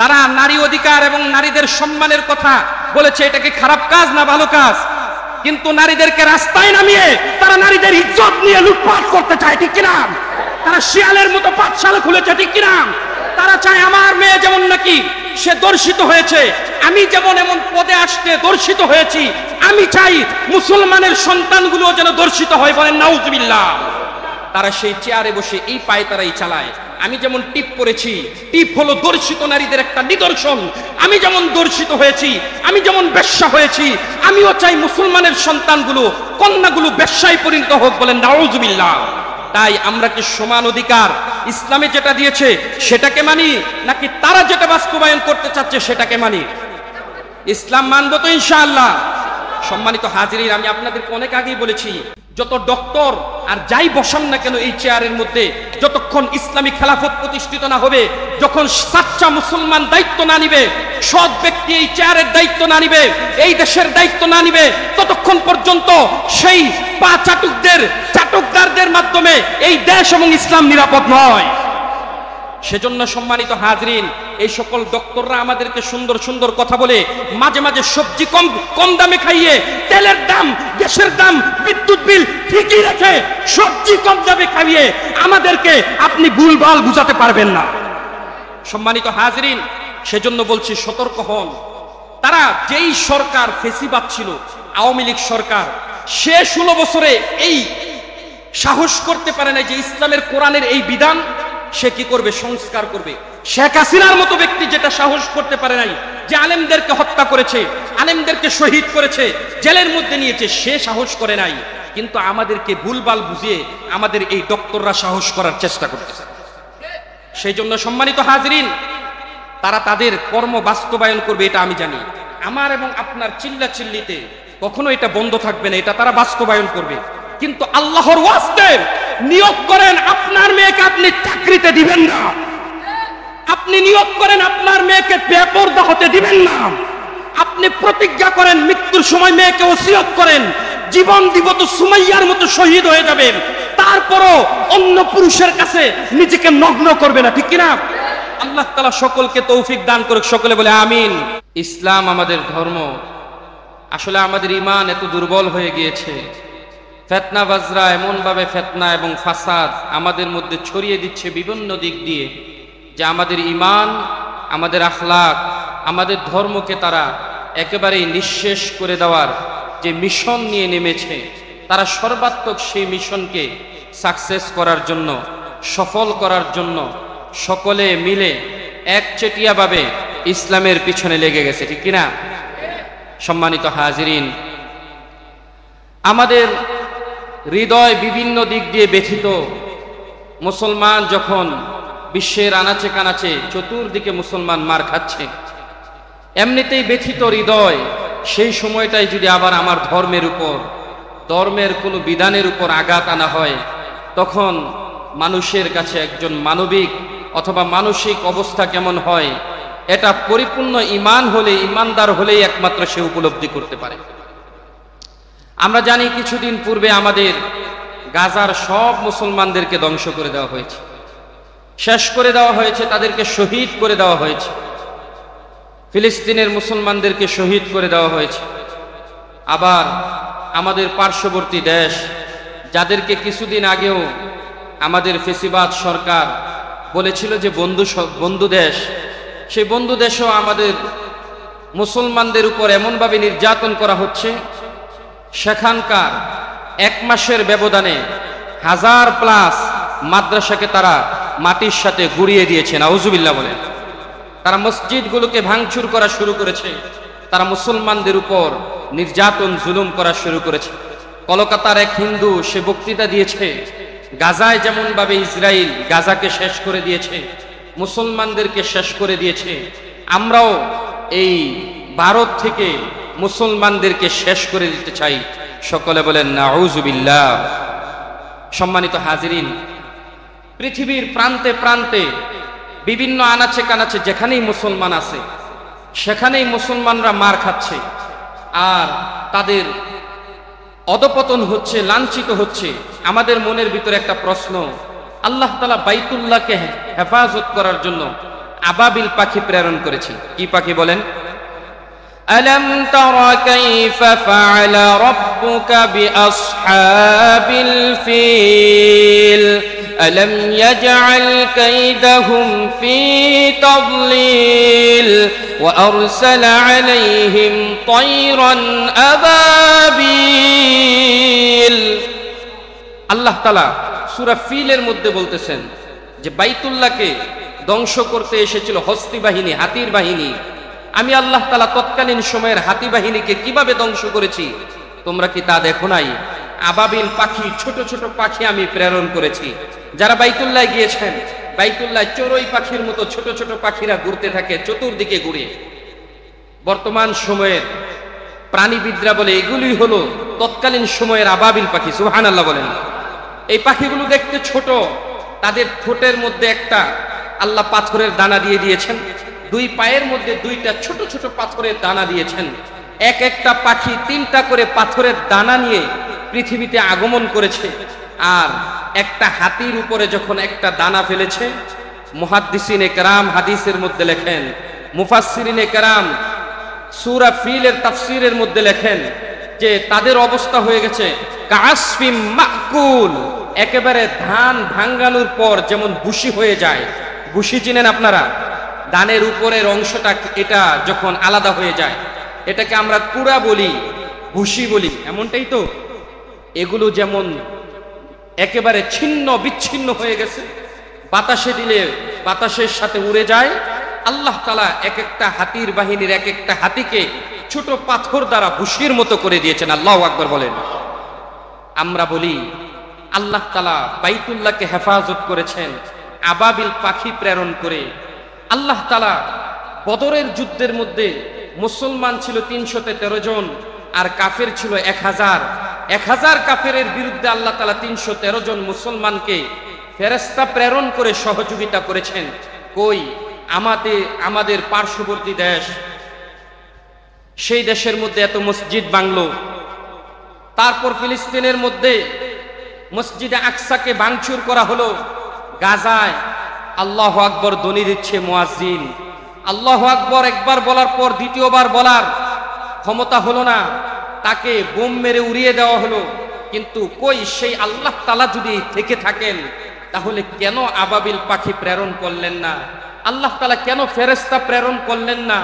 তারা নারী অধিকার এবং নারীদের সম্মানের কথা বলেছে, এটাকে খারাপ কাজ না ভালো কাজ, কিন্তু নারীদেরকে রাস্তায় নামিয়ে তারা নারীদের ইজ্জত নিয়ে লুটপাট করতে চায়, ঠিক কিনা? তারা শিয়ালের মতো পাঠশালা খুলেছে, ঠিক কিনা? তারা চায় আমার মেয়ে যেমন নাকি সে দর্শিত হয়েছে, আমি যেমন এমন পদে আসতে দর্শিত হয়েছি, আমি চাই মুসলমানের সন্তানগুলো যেন দর্শিত হয়, বলেন নাউজুবিল্লাহ। তারা সেই চেয়ারে বসে এই পায়তারাই চালায়। আমি যেমন টিপ পরেছি, টিপ হলো দর্শিত নারীদের একটা নিদর্শন। আমি যেমন দর্শিত হয়েছি, আমি যেমন বেশ্যা হয়েছি, আমিও চাই মুসলমানের সন্তানগুলো, কন্যাগুলো বেশ্যায় পরিণত হোক, বলেন নাউজুবিল্লাহ। তাই আমরা কি সমান অধিকার ইসলামে যেটা দিয়েছে সেটাকে মানি, নাকি তারা যেটা বাস্তবায়ন করতে চাচ্ছে সেটাকে মানি? ইসলাম মানবো তো ইনশাআল্লাহ। সম্মানিত হাজিরিন, আমি আপনাদেরকে অনেক আগেই বলেছি, যত ডক্টর আর যাই বসান না কেন এই চেয়ারের মধ্যে, যতক্ষণ ইসলামী খেলাফত প্রতিষ্ঠিত না হবে, যখন সাচ্চা মুসলমান দায়িত্ব না নিবে, সৎ ব্যক্তি এই চেয়ারের দায়িত্ব না নিবে, এই দেশের দায়িত্ব না নিবে, ততক্ষণ পর্যন্ত সেই পা চাটুকদারদের মাধ্যমে এই দেশ এবং ইসলাম নিরাপদ নয়। সেজন্য সম্মানিত হাজরিন, এই সকল ডক্টররা আমাদেরকে সুন্দর সুন্দর কথা বলে, মাঝে মাঝে সবজি কম দামে খাইয়ে, তেলের দাম, গ্যাসের দাম, বিদ্যুৎ বিল ঠিকই রেখে সবজি কম দামে খাইয়ে আমাদেরকে আপনি ভুলভাল বুঝাতে পারবেন না। সম্মানিত হাজরিন, সেজন্য বলছি সতর্ক হন। তারা যেই সরকার ফেসিবাদ ছিল, আওয়ামী লীগ সরকার, সে 16 বছরে এই সাহস করতে পারে না যে ইসলামের কোরআনের এই বিধান সে কি করবে, সংস্কার করবে। শেখ হাসিনার মতো ব্যক্তি যেটা সাহস করতে পারে নাই, যে আলেমদেরকে হত্যা করেছে, আলেমদেরকে শহীদ করেছে, জেলের মধ্যে নিয়েছে, সে সাহস করে নাই। কিন্তু আমাদেরকে ভুলভাল বুঝিয়ে আমাদের এই ডক্টররা সাহস করার চেষ্টা করতেছে। সেই জন্য সম্মানিত হাজরিন, তারা তাদের কর্ম বাস্তবায়ন করবে, এটা আমি জানি। আমার এবং আপনার চিল্লাচিল্লিতে কখনো এটা বন্ধ থাকবে না, এটা তারা বাস্তবায়ন করবে। কিন্তু আল্লাহর ওয়াস্তে নিয়োগ করেন, আপনার মেয়েকে আপনি চাকরিতে দিবেন না। আপনি নিয়োগ করেন, আপনার মেয়েকে বেপরদা হতে দিবেন না। আপনি প্রতিজ্ঞা করেন, মৃত্যুর সময় মেয়েকে ওসিয়ত করেন, জীবন দিব তো সুমাইয়ার মতো শহীদ হয়ে যাবেন, তারপরও অন্য পুরুষের কাছে নিজেকে নগ্ন করবে না, ঠিক কিনা? আল্লাহ তাআলা সকলকে তৌফিক দান করুক, সকলে বলে আমিন। ইসলাম আমাদের ধর্ম। আসলে আমাদের ঈমান এত দুর্বল হয়ে গিয়েছে, ফিতনা বাজরা এমন ভাবে ফিতনা এবং ফাসাদ আমাদের মধ্যে ছড়িয়ে দিচ্ছে বিভিন্ন দিক দিয়ে, যে আমাদের ঈমান, আমাদের আখলাক, আমাদের ধর্মকে তারা একেবারেই নিঃশেষ করে দেওয়ার যে মিশন নিয়ে নেমেছে, তারা সর্বাত্মক সেই মিশনকে সাকসেস করার জন্য, সফল করার জন্য সকলে মিলে একচেটিয়াভাবে ইসলামের পিছনে লেগে গেছে, ঠিক কিনা? সম্মানিত হাজিরিন, আমাদের হৃদয় বিভিন্ন দিক দিয়ে ব্যথিত। মুসলমান যখন বিশ্বের আনাচে কানাচে চতুর্দিকে মুসলমান মার খাচ্ছে, এমনিতেই ব্যথিত হৃদয়, সেই সময়টাই যদি আবার আমার ধর্মের উপর, ধর্মের কোনো বিধানের উপর আঘাত আনা হয়, তখন মানুষের কাছে একজন মানবিক অথবা মানসিক অবস্থা কেমন হয়, এটা পরিপূর্ণ ঈমান হলে, ঈমানদার হলেই একমাত্র সে উপলব্ধি করতে পারে। আমরা জানি কিছুদিন পূর্বে আমাদের গাজার সব মুসলমানদেরকে ধ্বংস করে দেওয়া হয়েছে, শেষ করে দেওয়া হয়েছে, তাদেরকে শহীদ করে দেওয়া হয়েছে। ফিলিস্তিনের মুসলমানদেরকে শহীদ করে দেওয়া হয়েছে। আবার আমাদের পার্শ্ববর্তী দেশ, যাদেরকে কিছুদিন আগেও আমাদের ফেসিবাদ সরকার বলেছিল যে বন্ধু দেশ, সেই বন্ধু দেশও আমাদের মুসলমানদের উপর এমনভাবে নির্যাতন করা হচ্ছে, সেখানকার 1 মাসের ব্যবধানে 1000+ মাদ্রাসাকে তারা মাটির সাথে গুড়িয়ে দিয়েছে, নাউজুবিল্লাহ বলেন। তারা মসজিদগুলোকে ভাঙচুর করা শুরু করেছে, তারা মুসলমানদের উপর নির্যাতন জুলুম করা শুরু করেছে। কলকাতার এক হিন্দু সে বক্তৃতা দিয়েছে, গাজায় যেমনভাবে ইসরায়েল গাজাকে শেষ করে দিয়েছে, মুসলমানদেরকে শেষ করে দিয়েছে, আমরাও এই ভারত থেকে মুসলমানদেরকে শেষ করে দিতে চাই। সকলে বলেন নাউজুবিল্লাহ। সম্মানিত হাজিরিন, পৃথিবীর প্রান্তে প্রান্তে বিভিন্ন আনাচে কানাচে যেখানেই মুসলমান আছে, সেখানেই মুসলমানরা মার খাচ্ছে, আর তাদের অধপতন হচ্ছে, লাঞ্ছিত হচ্ছে। আমাদের মনের ভিতরে একটা প্রশ্ন, আল্লাহ তাআলা বাইতুল্লাহকে হেফাজত করার জন্য আবাবিল পাখি প্রেরণ করেছি। কি পাখি বলেন? আলাম তারা কাইফা ফাআলা রাব্বুকা বিআসহাবিল ফিল আলাম ইয়াজআল কাইদাহুম ফি তাদলিল ওয়া আরসালা আলাইহিম তায়রান আবাবিল। আল্লাহ তাআলা সূরা ফিলের মধ্যে বলতেছেন যে বাইতুল্লাহকে ধ্বংস করতে এসেছিল হস্তি বাহিনী, হাতির বাহিনী। আমি আল্লাহ তাআলা তৎকালীন সময়ের হাতি বাহিনীকে কিভাবে ধ্বংস করেছি তোমরা কি তা দেখো নাই? আবাবিল পাখি, ছোট ছোট পাখি আমি প্রেরণ করেছি। যারা বাইতুল্লাহ গিয়েছেন, বাইতুল্লাহ চড়ুই পাখির মতো ছোট ছোট পাখিরা ঘুরতে থাকে চতুর্দিকে ঘুরে। বর্তমান সময়ের প্রাণীবিদরা বলে এগুলি হলো তৎকালীন সময়ের আবাবিল পাখি। সুবহানাল্লাহ বলেন। এই পাখিগুলো দেখতে ছোট, তাদের ঠোঁটের মধ্যে একটা আল্লাহ পাথরের দানা দিয়ে দিয়েছেন, দুই পায়ের মধ্যে দুইটা ছোট ছোট পাথরের দানা দিয়েছেন। এক একটা পাখি 3টা করে পাথরের দানা নিয়ে পৃথিবীতে আগমন করেছে। আর একটা হাতির উপরে যখন একটা দানা ফেলেছে, মুহাদ্দিসিনে কেরাম হাদিসের মধ্যে লেখেন, মুফাসসিরিনে কেরাম সূরা ফিলের তাফসীরের মধ্যে লেখেন যে তাদের অবস্থা হয়ে গেছে কাসফিম মাকুল, একেবারে ধান ভাঙ্গানোর পর যেমন ভুসি হয়ে যায়। ভুসি চিনেন আপনারা? ধানের উপরের অংশটা এটা যখন আলাদা হয়ে যায়, এটাকে আমরা কুড়া বলি, ভুসি বলি, এমনটাই তো। এগুলো যেমন একেবারে ছিন্ন বিচ্ছিন্ন হয়ে গেছে, বাতাসে দিলে বাতাসের সাথে উড়ে যায়। আল্লাহ তাআলা এক একটা হাতির বাহিনীর এক একটা হাতিকে ছোট পাথর দ্বারা ভুসির মতো করে দিয়েছেন। আল্লাহু আকবার বলেন। আমরা বলি আল্লাহ তাআলা বাইতুল্লাহকে হেফাজত করেছেন আবাবিল পাখি প্রেরণ করে। আল্লাহ তাআলা বদরের যুদ্ধের মধ্যে মুসলমান ছিল 313 জন আর কাফের ছিল 1000। 1000 কাফেরের বিরুদ্ধে আল্লাহ তাআলা 313 জন মুসলমানকে ফেরেশতা প্রেরণ করে সহযোগিতা করেছেন। কই আমাদের পার্শ্ববর্তী দেশ, সেই দেশের মধ্যে এত মসজিদ বাংলো, তারপর ফিলিস্তিনের মধ্যে মসজিদে আকসাকে ভাঙচুর করা হলো, গাজায় আল্লাহু আকবার ধ্বনি দিচ্ছে মুয়াজ্জিন। আল্লাহু আকবার একবার বলার পর দ্বিতীয়বার বলার ক্ষমতা হলো না, তাকে বোম মেরে উড়িয়ে দেওয়া হলো। কিন্তু কই সেই আল্লাহ তাআলা যদি থেকে থাকেন তাহলে কেন আবাবিল পাখি প্রেরণ করলেন না? আল্লাহ তাআলা কেন ফেরেশতা প্রেরণ করলেন না?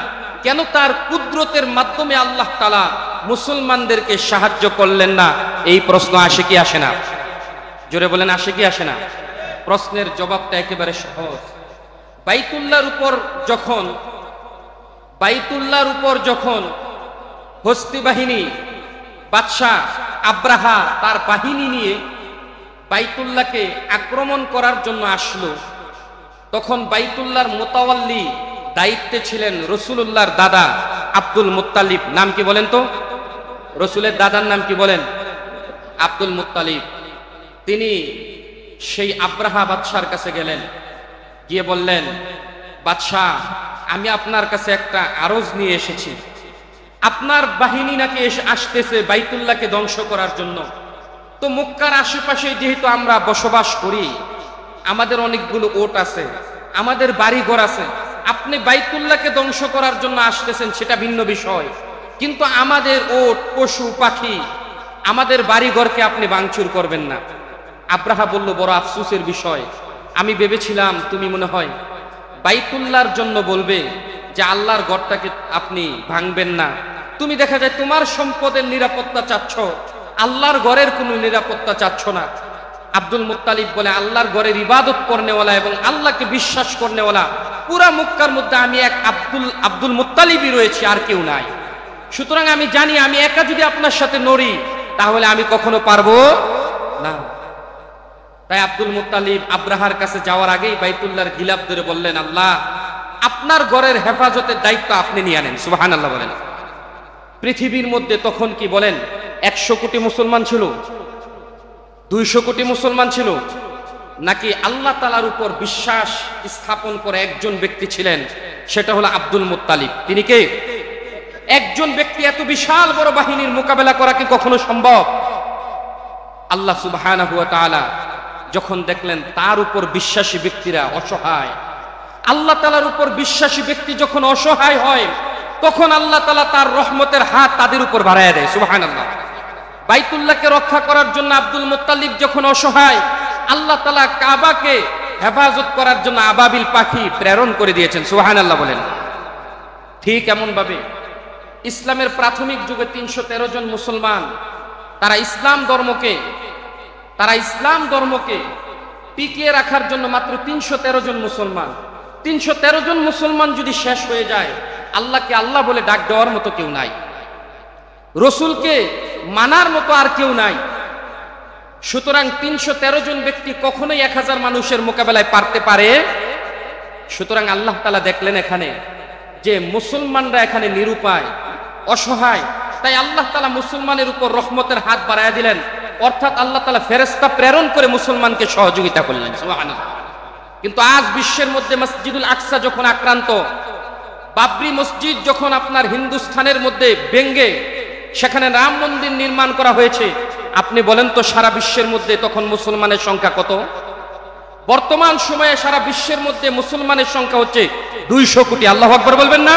কেন তার কুদরতের মাধ্যমে আল্লাহ তাআলা মুসলমানদেরকে সাহায্য করলেন না? এই প্রশ্ন আসে কি আসে না? জোরে বলেন, আসে কি আসে না? প্রশ্নের জবাবটা একেবারে সহজ। বাইতুল্লাহর উপর যখন হস্তি বাহিনী, বাদশাহ আব্রাহা তার বাহিনী নিয়ে বাইতুল্লাহকে আক্রমণ করার জন্য আসলো, তখন বাইতুল্লাহর মোতাওয়াল্লি দায়িত্বে ছিলেন রাসূলুল্লাহর দাদা আব্দুল মুত্তালিব। নাম কি বলেন তো? রাসূলের দাদার নাম কি বলেন? Abdul Muttalib. তিনি সেই আব্রাহা বাদশার কাছে গেলেন, গিয়ে বললেন, বাদশাহ আমি আপনার কাছে একটা আরজ নিয়ে এসেছি। আপনার বাহিনী নাকি আসতেছে বাইতুল্লাহকে ধ্বংস করার জন্য। তো মক্কার আশেপাশে যেহেতু আমরা বসবাস করি, আমাদের অনেকগুলো ওট আছে, আমাদের বাড়ি ঘর আছে। আপনি বাইতুল্লাহকে ধ্বংস করার জন্য আসতেছেন সেটা ভিন্ন বিষয়, কিন্তু আমাদের ওট, পশু পাখি, আমাদের বাড়ি ঘরকে আপনি ভাঙচুর করবেন না। আব্রাহা বলল, বড় আফসোসের বিষয়, আমি ভেবেছিলাম তুমি মনে হয় বাইতুল্লাহর জন্য বলবে যে আল্লাহর ঘরটাকে আপনি ভাঙবেন না। তুমি দেখা যায় তোমার সম্পদের নিরাপত্তা চাচ্ছ, আল্লাহর ঘরের কোনো নিরাপত্তা চাচ্ছ না। আব্দুল মুত্তালিব বলে, আল্লাহর ঘরের ইবাদত করনেওয়ালা এবং আল্লাহকে বিশ্বাস করনেওয়ালা পুরা মক্কার মধ্যে আমি এক আব্দুল মুত্তালিবই রয়েছি, আর কেউ নাই। সুতরাং আমি জানি আমি একা যদি আপনার সাথে নড়ি তাহলে আমি কখনো পারবো না। তাই আব্দুল মুত্তালিব আব্রাহার কাছে যাওয়ার আগেই বাইতুল্লাহর গিলাফ ধরে বললেন, আল্লাহ আপনার ঘরের হেফাজতের দায়িত্ব আপনি নিয়ে আনেন। সুবহানাল্লাহ বলেন। পৃথিবীর মধ্যে তখন কি বলেন 100 কোটি মুসলমান ছিল, 200 কোটি মুসলমান ছিল, নাকি আল্লাহ তাআলার উপর বিশ্বাস স্থাপন করে একজন ব্যক্তি ছিলেন, সেটা হলো আব্দুল মুত্তালিব। তিনি কে? একজন ব্যক্তি এত বিশাল বড় বাহিনীর মোকাবেলা করা কি কখনো সম্ভব? আল্লাহ সুবহানাহু ওয়া তাআলা যখন দেখলেন তার উপর বিশ্বাসী ব্যক্তিরা অসহায়, আল্লাহ তাআলার উপর বিশ্বাসী ব্যক্তি যখন অসহায় হয় তখন আল্লাহ তাআলা তার রহমতের হাত তাদের উপর বাড়ায় দেয়। সুবহানাল্লাহ। বাইতুল্লাহকে রক্ষা করার জন্য আব্দুল মুত্তালিব যখন অসহায়, আল্লাহ তাআলা কাবাকে হেফাজত করার জন্য আবাবিল পাখি প্রেরণ করে দিয়েছেন। সুবহানাল্লাহ বলেন। ঠিক এমন ভাবে ইসলামের প্রাথমিক যুগে 313 জন মুসলমান তারা ইসলাম ধর্মকে টিকিয়ে রাখার জন্য মাত্র 313 জন মুসলমান। 313 জন মুসলমান যদি শেষ হয়ে যায়, আল্লাহকে আল্লাহ বলে ডাক দেওয়ার মতো কেউ নাই, রসুলকে মানার মতো আর কেউ নাই। সুতরাং 313 জন ব্যক্তি কখনোই 1000 মানুষের মোকাবেলায় পারতে পারে? সুতরাং আল্লাহ তাআলা দেখলেন এখানে যে মুসলমানরা এখানে নিরুপায়, অসহায়, তাই আল্লাহ তাআলা মুসলমানের উপর রহমতের হাত বাড়ায় দিলেন। অর্থাৎ আল্লাহ তাআলা ফেরেশতা প্রেরণ করে মুসলমানকে সহযোগিতা করলেন। সুবহানাল্লাহ। কিন্তু আজ বিশ্বের মধ্যে মসজিদুল আকসা যখন আক্রান্ত, বাবরি মসজিদ যখন আপনার হিন্দুস্তানের মধ্যে ভেঙ্গে সেখানে রাম মন্দির নির্মাণ করা হয়েছে, আপনি বলেন তো সারা বিশ্বের মধ্যে তখন মুসলমানের সংখ্যা কত? বর্তমান সময়ে সারা বিশ্বের মধ্যে মুসলমানের সংখ্যা হচ্ছে 200 কোটি। আল্লাহু আকবার বলবেন না?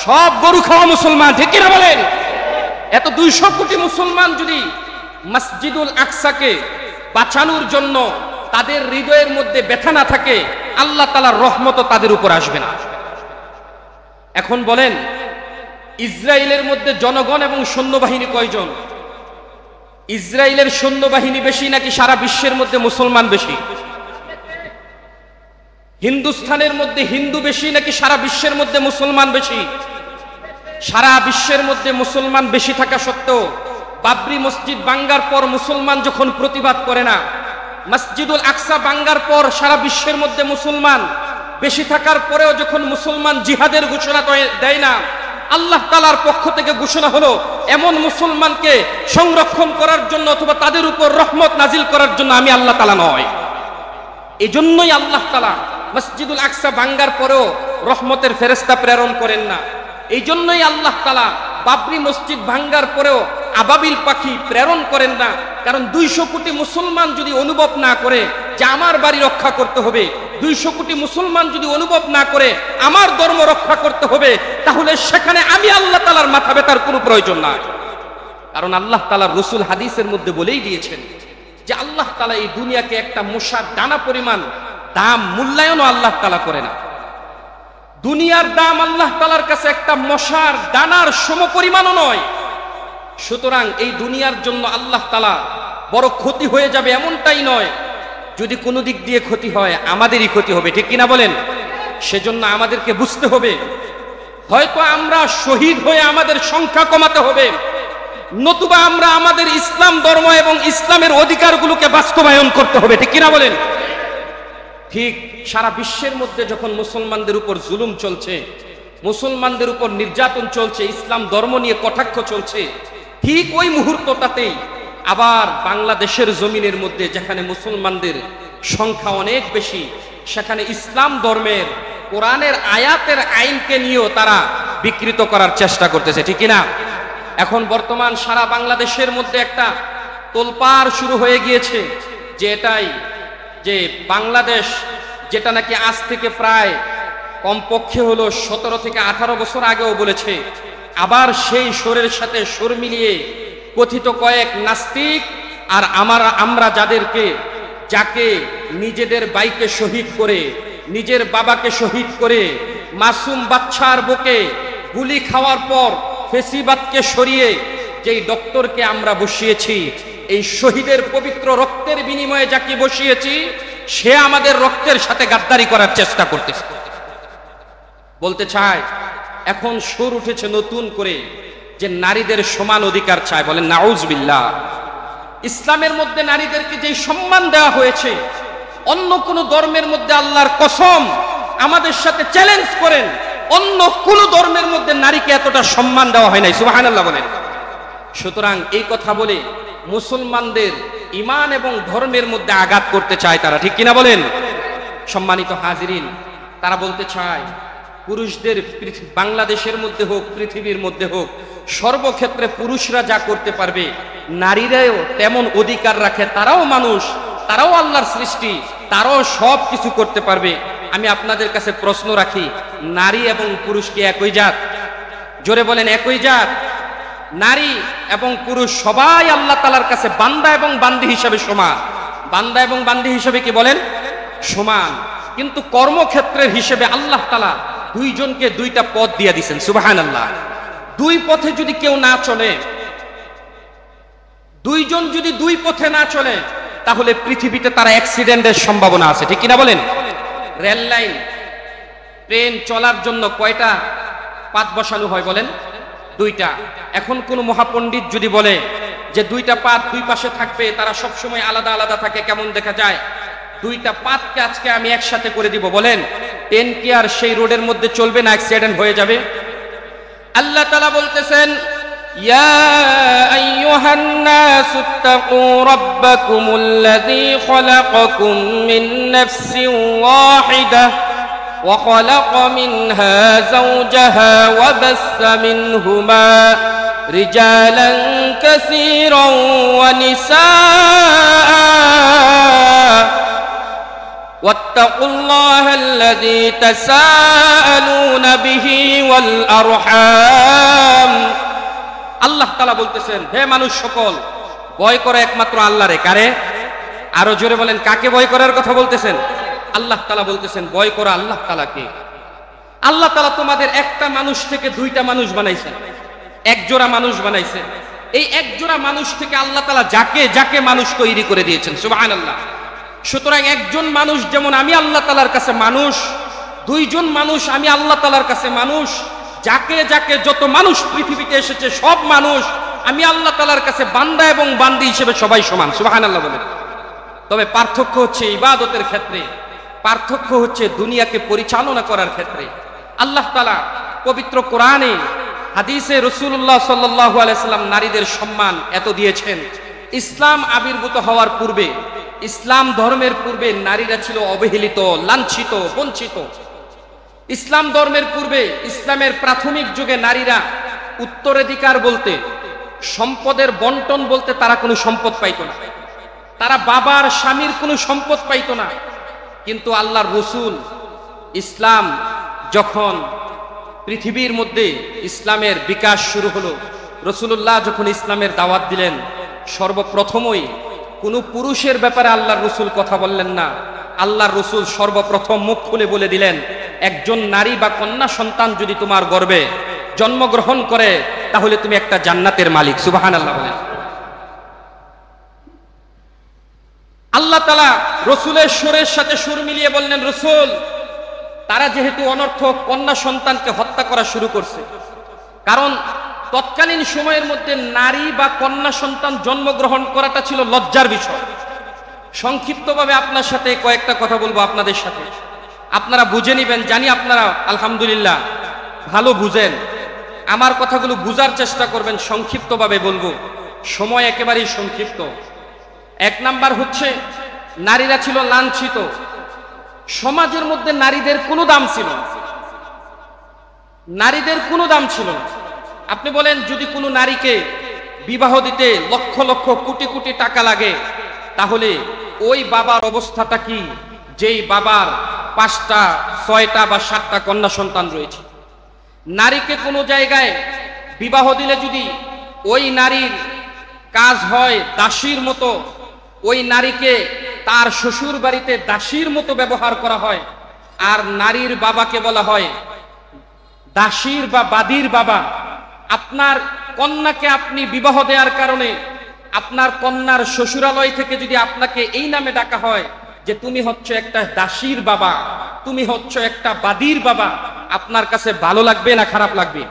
সব গরু খাওয়া মুসলমান, ঠিক কিনা বলেন? এত 200 কোটি মুসলমান যদি মসজিদুল আকসাকে বাঁচানোর জন্য তাদের হৃদয়ের মধ্যে ব্যথা না থাকে, আল্লাহ তাআলার রহমত তাদের উপর আসবে না। এখন বলেন, ইসরায়েলের মধ্যে জনগণ এবং সৈন্যবাহিনী কয়জন? ইসরায়েলের সৈন্যবাহিনী বেশি নাকি সারা বিশ্বের মধ্যে মুসলমান বেশি? হিন্দুস্তানের মধ্যে হিন্দু বেশি নাকি সারা বিশ্বের মধ্যে মুসলমান বেশি? সারা বিশ্বের মধ্যে মুসলমান বেশি থাকা সত্ত্বেও বাবরি মসজিদ ভাঙ্গার পর মুসলমান যখন প্রতিবাদ করে না, মসজিদুল আকসা ভাঙ্গার পর সারা বিশ্বের মধ্যে মুসলমান বেশি থাকার পরেও যখন মুসলমান জিহাদের ঘোষণা দেয় না, আল্লাহ তাআলার পক্ষ থেকে ঘোষণা হলো এমন মুসলমানকে সংরক্ষণ করার জন্য অথবা তাদের উপর রহমত নাজিল করার জন্য আমি আল্লাহ তাআলা নয়। এই জন্যই আল্লাহ তাআলা মসজিদুল আকসা ভাঙ্গার পরেও রহমতের ফেরেশতা প্রেরণ করেন না। এই জন্যই আল্লাহ তাআলা বাবরি মসজিদ ভাঙ্গার পরেও আবাবিল পাখি প্রেরণ করেন না। কারণ 200 কোটি মুসলমান যদি অনুভব না করে যে আমার বাড়ি রক্ষা করতে হবে, 200 কোটি মুসলমান যদি অনুভব না করে আমার ধর্ম রক্ষা করতে হবে, তাহলে সেখানে আমি আল্লাহ তাআলার মাথা ব্যথার কোনো প্রয়োজন নাই। কারণ আল্লাহ তাআলার রাসূল হাদিসের মধ্যে বলেই দিয়েছেন যে আল্লাহ তাআলা এই দুনিয়াকে একটা মশার দানা পরিমাণ দাম মূল্যায়নও আল্লাহ তাআলা করে না। দুনিয়ার দাম আল্লাহ তাআলার কাছে একটা মশার দানার সমপরিমাণও নয়। সুতরাং এই দুনিয়ার জন্য আল্লাহ তাআলা বড় ক্ষতি হয়ে যাবে এমনটাই নয়। যদি কোনো দিক দিয়ে ক্ষতি হয় আমাদেরই ক্ষতি হবে, ঠিক কিনা বলেন? সেজন্য আমাদেরকে বুঝতে হবে, হয়তো আমরা শহীদ হয়ে আমাদের সংখ্যা কমাতে হবে, নতুবা আমরা আমাদের ইসলাম ধর্ম এবং ইসলামের অধিকারগুলোকে বাস্তবায়ন করতে হবে, ঠিক কিনা বলেন? ঠিক সারা বিশ্বের মধ্যে যখন মুসলমানদের উপর জুলুম চলছে, মুসলমানদের উপর নির্যাতন চলছে, ইসলাম ধর্ম নিয়ে কটাক্ষ চলছে, ঠিক ওই মুহূর্তটাতেই আবার বাংলাদেশের জমিনের মধ্যে যেখানে মুসলমানদের সংখ্যা অনেক বেশি, সেখানে ইসলাম ধর্মের কোরআনের আয়াতের আইনকে নিয়েও তারা বিকৃত করার চেষ্টা করতেছে, ঠিক কিনা? এখন বর্তমান সারা বাংলাদেশের মধ্যে একটা তোলপাড় শুরু হয়ে গিয়েছে যে এটাই যে বাংলাদেশ, যেটা নাকি আজ থেকে প্রায় কমপক্ষে হলো 17 থেকে 18 বছর আগেও বলেছে, আবার সেই সুরের সাথে সুর মিলিয়ে কথিত কয়েক নাস্তিক আর আমরা যাকে নিজেদের ভাইকে শহীদ করে, নিজের বাবাকে শহীদ করে, মাসুম বাচ্চার বুকে গুলি খাওয়ার পর ফেসিবাদকে সরিয়ে যেই ডক্টরকে আমরা বসিয়েছি, এই শহীদের পবিত্র রক্তের বিনিময়ে যাকে বসিয়েছি, সে আমাদের রক্তের সাথে গাদ্দারি করার চেষ্টা করতেছে। বলতে চায় এখন সুর উঠেছে নতুন করে যে নারীদের সমান অধিকার চায়। বলেন নাউজুবিল্লাহ। ইসলামের মধ্যে নারীদেরকে যে সম্মান দেওয়া হয়েছে, অন্য কোন ধর্মের মধ্যে আল্লাহর কসম আমাদের সাথে চ্যালেঞ্জ করেন, অন্য কোন ধর্মের মধ্যে নারীকে এতটা সম্মান দেওয়া হয় নাই। সুবহানাল্লাহ বলেন। সুতরাং এই কথা বলে মুসলমানদের ঈমান এবং ধর্মের মধ্যে আঘাত করতে চায় তারা, ঠিক কিনা বলেন? সম্মানিত হাজিরিন, তারা বলতে চায় পুরুষদের বাংলাদেশের মধ্যে হোক, পৃথিবীর মধ্যে হোক, সর্বক্ষেত্রে পুরুষরা যা করতে পারবে নারীরাও তেমন অধিকার রাখে। তারাও মানুষ, তারাও আল্লাহর সৃষ্টি, তারাও সব কিছু করতে পারবে। আমি আপনাদের কাছে প্রশ্ন রাখি, নারী এবং পুরুষ কি একই জাত? জোরে বলেন, একই জাত? নারী এবং পুরুষ সবাই আল্লাহ তাআলার কাছে বান্দা এবং বান্দি হিসেবে সমান। বান্দা এবং বান্দি হিসেবে কি বলেন? সমান। কিন্তু কর্মক্ষেত্রের হিসেবে আল্লাহ তাআলা দুইজনকে দুইটা পথ দিয়ে দিয়েছেন। সুবহানাল্লাহ। দুই পথে যদি কেউ না চলে, দুইজন যদি দুই পথে না চলে, তাহলে পৃথিবীতে তারা অ্যাক্সিডেন্টের সম্ভাবনা আছে, ঠিক কিনা বলেন? রেল লাইন, ট্রেন চলার জন্য কয়টা পাত বসানো হয় বলেন? দুইটা। এখন কোন মহাপণ্ডিত যদি বলে যে দুইটা পাত দুই পাশে থাকবে, তারা সব সময় আলাদা আলাদা থাকে, কেমন দেখা যায়? দুইটা পাতকে আজকে আমি একসাথে করে দিব, বলেন ট্রেন কি আর সেই রোডের মধ্যে চলবে না অ্যাক্সিডেন্ট হয়ে যাবে? আল্লাহ তাআলা বলতেছেন, ইয়া আইয়ুহান নাসু তাকু রাব্বাকুমুল্লাযী খালাকাকুম মিন নাফসিন ওয়াহিদাহ ওয়া খালাকা মিনহা যাওজাহা ওয়া বাসসা মিনহুমা রিজালান কাসীরান ওয়া নিসাআ واتقوا الله الذي تساءلون به والأرحام। আল্লাহ তাআলা বলতেছেন, হে মানুষ সকল, ভয় করো একমাত্র আল্লাহরে। কারে? আরো জোরে বলেন, কাকে ভয় করার কথা বলতেছেন? আল্লাহ তাআলা বলতেছেন ভয় করো আল্লাহ তাআলাকে। আল্লাহ তাআলা তোমাদের একটা মানুষ থেকে দুইটা মানুষ বানাইছেন, এক জোড়া মানুষ বানাইছেন। এই এক জোড়া মানুষ থেকে আল্লাহ তাআলা যাকে যাকে মানুষ তৈরি করে দিয়েছেন। সুবহানাল্লাহ। সুতরাং একজন মানুষ যেমন আমি আল্লাহ তাআলার কাছে মানুষ, দুইজন মানুষ আমি আল্লাহ তাআলার কাছে মানুষ, যাকে যাকে যত মানুষ পৃথিবীতে এসেছে সব মানুষ আমি আল্লাহ তাআলার কাছে বান্দা এবং বান্দি হিসেবে সবাই সমান। সুবহানাল্লাহ বলেন। তবে পার্থক্য হচ্ছে ইবাদতের ক্ষেত্রে, পার্থক্য হচ্ছে দুনিয়াকে পরিচালনা করার ক্ষেত্রে। আল্লাহ তাআলা পবিত্র কোরআনে, হাদিসে রাসূলুল্লাহ সাল্লাল্লাহু আলাইহি সাল্লাম নারীদের সম্মান এত দিয়েছেন। ইসলাম আবির্ভূত হওয়ার পূর্বে, ইসলাম ধর্মের পূর্বে নারীরা ছিল অবহেলিত, লাঞ্ছিত, বঞ্চিত। ইসলাম ধর্মের পূর্বে, ইসলামের প্রাথমিক যুগে নারীরা উত্তরাধিকার বলতে, সম্পদের বন্টন বলতে তারা কোনো সম্পদ পাইত না, তারা বাবার স্বামীর কোনো সম্পদ পাইত না। কিন্তু আল্লাহর রাসূল ইসলাম যখন পৃথিবীর মধ্যে ইসলামের বিকাশ শুরু হলো, রাসূলুল্লাহ যখন ইসলামের দাওয়াত দিলেন, সর্বপ্রথমই কোনো পুরুষের ব্যাপারে আল্লাহর রাসূল কথা বললেন না। আল্লাহর রাসূল সর্বপ্রথম মুখ খুলে বলে দিলেন, একজন নারী বা কন্যা সন্তান যদি তোমার গর্ভে জন্মগ্রহণ করে তাহলে তুমি একটা জান্নাতের মালিক। সুবহানাল্লাহ বলেন। আল্লাহ তাআলা রাসূলের সুরের সাথে সুর মিলিয়ে বললেন, রাসূল তারা যেহেতু অনর্থক কন্যা সন্তানকে হত্যা করা শুরু করছে, কারণ তৎকালীন সময়ের মধ্যে নারী বা কন্যা সন্তান জন্মগ্রহণ করাটা ছিল লজ্জার বিষয়। সংক্ষিপ্তভাবে আপনার সাথে কয়েকটা কথা বলবো আপনাদের সাথে, আপনারা বুঝে নিবেন। জানি আপনারা আলহামদুলিল্লাহ ভালো বুঝেন, আমার কথাগুলো বুঝার চেষ্টা করবেন। সংক্ষিপ্তভাবে বলবো, সময় একেবারেই সংক্ষিপ্ত। এক নাম্বার হচ্ছে, নারীরা ছিল লাঞ্ছিত, সমাজের মধ্যে নারীদের কোনো দাম ছিল না, নারীদের কোনো দাম ছিল না। আপনি বলেন যদি কোনো নারীকে বিবাহ দিতে লক্ষ লক্ষ কোটি কোটি টাকা লাগে, তাহলে ওই বাবার অবস্থাটা কি যেই বাবার 5টা 6টা বা 7টা কন্যা সন্তান রয়েছে? নারীকে কোনো জায়গায় বিবাহ দিলে যদি ওই নারীর কাজ হয় দাসীর মতো, ওই নারীকে তার শ্বশুর বাড়িতে দাসীর মতো ব্যবহার করা হয়, আর নারীর বাবাকে বলা হয় দাসীর বা বাদীর বাবা। আপনার কন্যাকে আপনি বিবাহ দেওয়ার কারণে আপনার কন্যার শ্বশুরালয় থেকে যদি আপনাকে এই নামে ডাকা হয় যে তুমি হচ্ছে একটা দাসীর বাবা, তুমি হচ্ছে একটা বাদীর বাবা, আপনার কাছে ভালো লাগবে না খারাপ লাগবে?